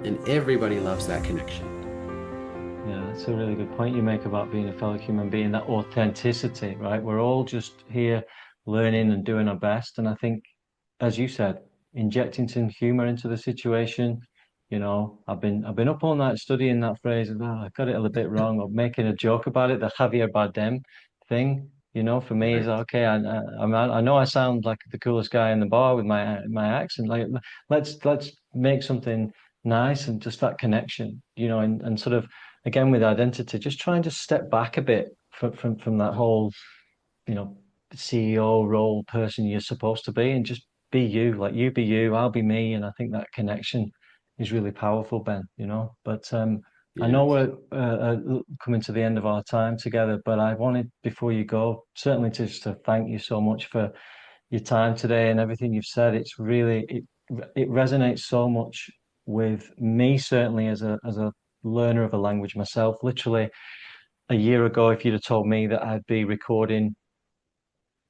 and everybody loves that connection. Yeah, that's a really good point you make about being a fellow human being, that authenticity, right? We're all just here learning and doing our best. And I think, as you said, injecting some humor into the situation. I've been up all night studying that phrase, and I got it a little bit wrong, or making a joke about it. The Javier Bardem thing, for me is Right. okay. I know I sound like the coolest guy in the bar with my accent. Like, let's make something nice and just that connection, and sort of again with identity, just trying to step back a bit from that whole, you know, CEO role person you're supposed to be and just be you, like you be you, I'll be me. And I think that connection is really powerful, Ben. But I know Yes. we're coming to the end of our time together, but I wanted, before you go, certainly just to thank you so much for your time today and everything you've said. It resonates so much with me, certainly as a learner of a language myself. Literally a year ago, if you'd have told me that I'd be recording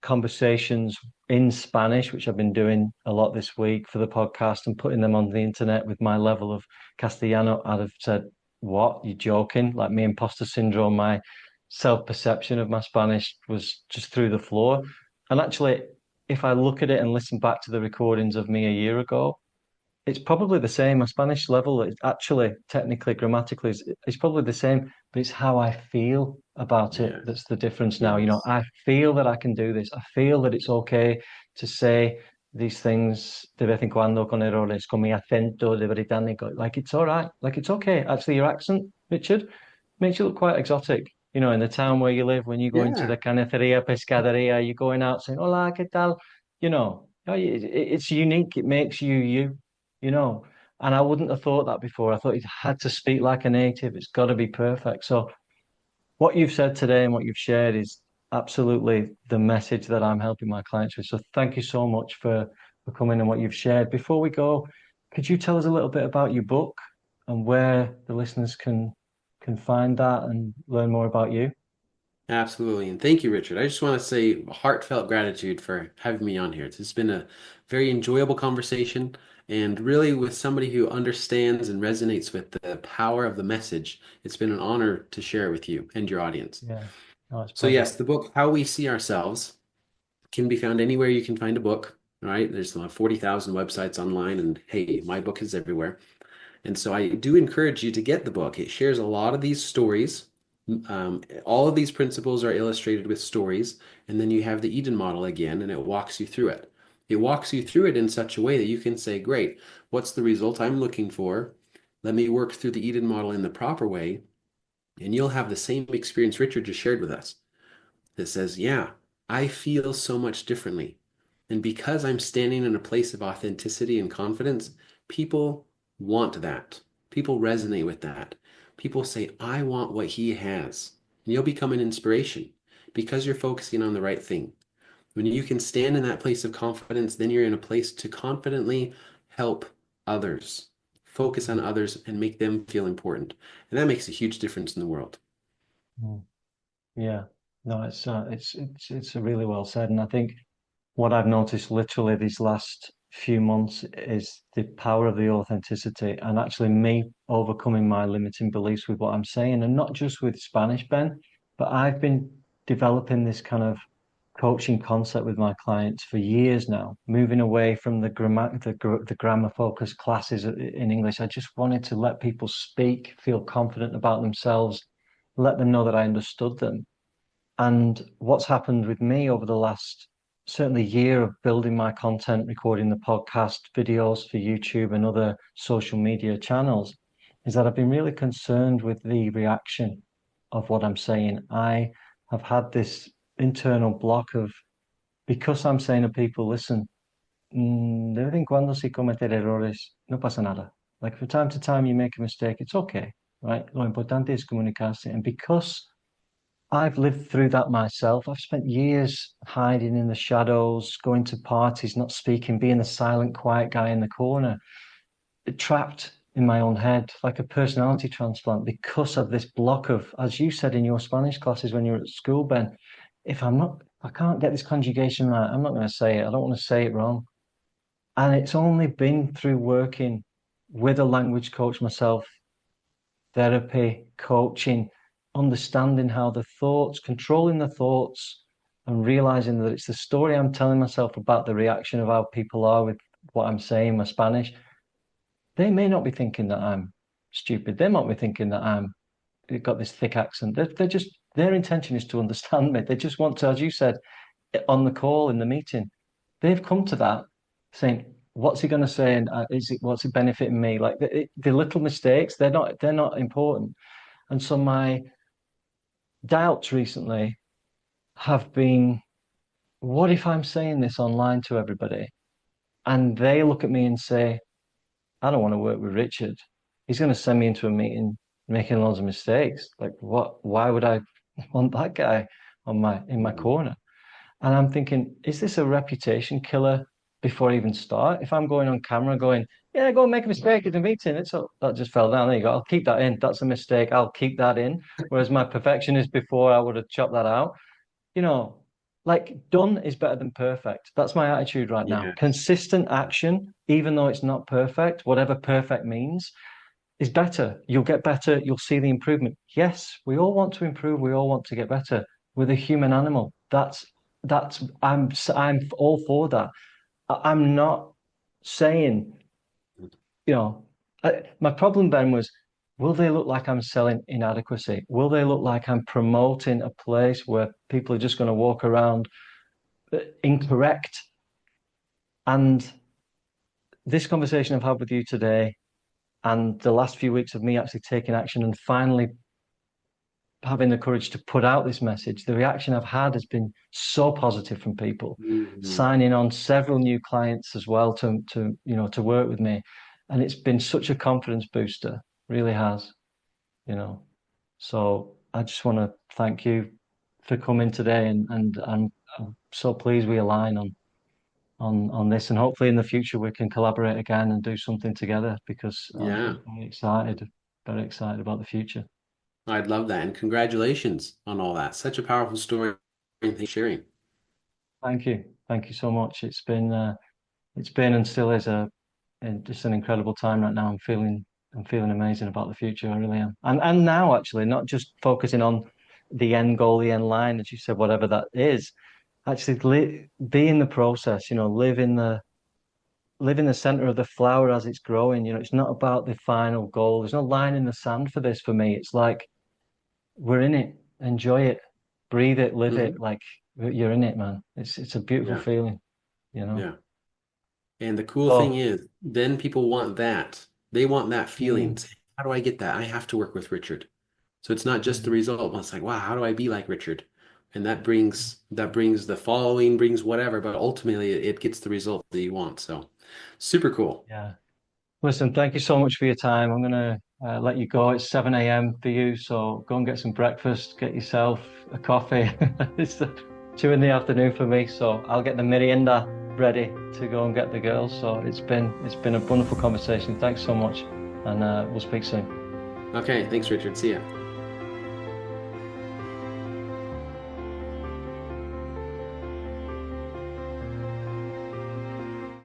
conversations in Spanish, which I've been doing a lot this week for the podcast and putting them on the internet with my level of Castellano, I'd have said, "What? You're joking?" Like me, imposter syndrome, my self-perception of my Spanish was just through the floor. And actually, if I look at it and listen back to the recordings of me a year ago, it's probably the same. My Spanish level is actually, technically, grammatically, is probably the same, but it's how I feel about it that's Yes. the difference now. Yes. I feel that I can do this. I feel that it's okay to say these things de vez en cuando con errores, con mi acento de británico. Like it's all right. Like it's okay. Actually, your accent, Richard, makes you look quite exotic. In the town where you live, when you go into Yeah. the carniceria, pescaderia, you're going out saying, "Hola, ¿qué tal?" It's unique. It makes you you you know. And I wouldn't have thought that before. I thought you had to speak like a native. It's got to be perfect. So what you've said today and what you've shared is absolutely the message that I'm helping my clients with. So thank you so much for coming and what you've shared. Before we go, could you tell us a little bit about your book and where the listeners can find that and learn more about you? Absolutely. And thank you, Richard. I just want to say heartfelt gratitude for having me on here. It's been a very enjoyable conversation and really with somebody who understands and resonates with the power of the message. It's been an honor to share it with you and your audience. Yeah. No, it's a So pleasure. yes, the book How We See Ourselves can be found anywhere you can find a book. All right. There's 40,000 websites online and hey, my book is everywhere. And so I do encourage you to get the book. It shares a lot of these stories. All of these principles are illustrated with stories, and then you have the Eden model again, and it walks you through it. It walks you through it in such a way that you can say, great, what's the result I'm looking for? Let me work through the Eden model in the proper way, and you'll have the same experience Richard just shared with us that says, yeah, I feel so much differently. And because I'm standing in a place of authenticity and confidence, people want that. People resonate with that. People say, I want what he has. And you'll become an inspiration because you're focusing on the right thing. When you can stand in that place of confidence, then you're in a place to confidently help others, focus on others, and make them feel important. And that makes a huge difference in the world. Mm. Yeah. No, it's really well said. And I think what I've noticed literally these last few months is the power of the authenticity and actually me overcoming my limiting beliefs with what I'm saying, and not just with Spanish, Ben, but I've been developing this kind of coaching concept with my clients for years now, moving away from the grammar focused classes in English. I just wanted to let people speak, feel confident about themselves, let them know that I understood them. And what's happened with me over the last certainly year of building my content, recording the podcast, videos for YouTube and other social media channels, is that I've been really concerned with the reaction of what I'm saying. I have had this internal block of, because I'm saying to people, listen, de vez en cuando si cometer errores, no pasa nada. Like from time to time you make a mistake, it's okay, right? Lo importante es comunicarse. And because I've lived through that myself. I've spent years hiding in the shadows, going to parties, not speaking, being the silent, quiet guy in the corner, trapped in my own head, like a personality transplant, because of this block of, as you said in your Spanish classes when you were at school, Ben, if I can't get this conjugation right, I'm not going to say it. I don't want to say it wrong. And it's only been through working with a language coach myself, therapy, coaching, understanding how the thoughts, controlling the thoughts, and realizing that it's the story I'm telling myself about the reaction of how people are with what I'm saying, my Spanish. They may not be thinking that I'm stupid. They might be thinking that I'm got this thick accent. They're just their intention is to understand me. They just want to, as you said on the call in the meeting, they've come to that saying, "What's he going to say? And is it what's it benefiting me?" Like the little mistakes, they're not important. And so my doubts recently have been, what if I'm saying this online to everybody and they look at me and say, I don't want to work with Richard. He's going to send me into a meeting making loads of mistakes. Like what? Why would I want that guy on my in my Mhm. corner? And I'm thinking, is this a reputation killer before I even start? If I'm going on camera going, yeah, go and make a mistake in the meeting, that just fell down. There you go. I'll keep that in. That's a mistake. I'll keep that in. Whereas my perfectionist before, I would have chopped that out. You know, like done is better than perfect. That's my attitude right now. Yes. Consistent action, even though it's not perfect, whatever perfect means, is better. You'll get better. You'll see the improvement. Yes, we all want to improve. We all want to get better. We're a human animal. I'm all for that. I'm not saying, you know, my problem then was, will they look like I'm selling inadequacy? Will they look like I'm promoting a place where people are just going to walk around incorrect? And this conversation I've had with you today and the last few weeks of me actually taking action and finally having the courage to put out this message, the reaction I've had has been so positive from people, Mhm. signing on several new clients as well to work with me. And it's been such a confidence booster, really has, you know. So I just want to thank you for coming today and I'm so pleased we align on this and hopefully in the future we can collaborate again and do something together because Yeah, I'm very excited about the future. I'd love that. And congratulations on all that. Such a powerful story. And thanks for sharing. Thank you. Thank you so much. It's been and still is just an incredible time right now. I'm feeling amazing about the future. I really am. And now actually, not just focusing on the end goal, the end line, as you said, whatever that is, actually be in the process, live in the center of the flower as it's growing. It's not about the final goal. There's no line in the sand for this for me. It's like we're in it. Enjoy it, breathe it, live it. Hmm. Like you're in it, man. It's a beautiful Yeah, feeling, you know. yeah. And the cool thing So. is, then people want that. They want that feeling. Mm. Say, how do I get that? I have to work with Richard. So it's not just the result. It's like, wow, how do I be like Richard? And that brings the following, brings whatever, but ultimately it gets the result that you want. So super cool. Yeah. Listen, thank you so much for your time. I'm gonna let you go. It's 7 a.m. for you, so go and get some breakfast, get yourself a coffee. It's 2 in the afternoon for me, so I'll get the merienda ready to go and get the girls. So it's been a wonderful conversation. Thanks so much, and we'll speak soon. Okay, thanks, Richard. See ya.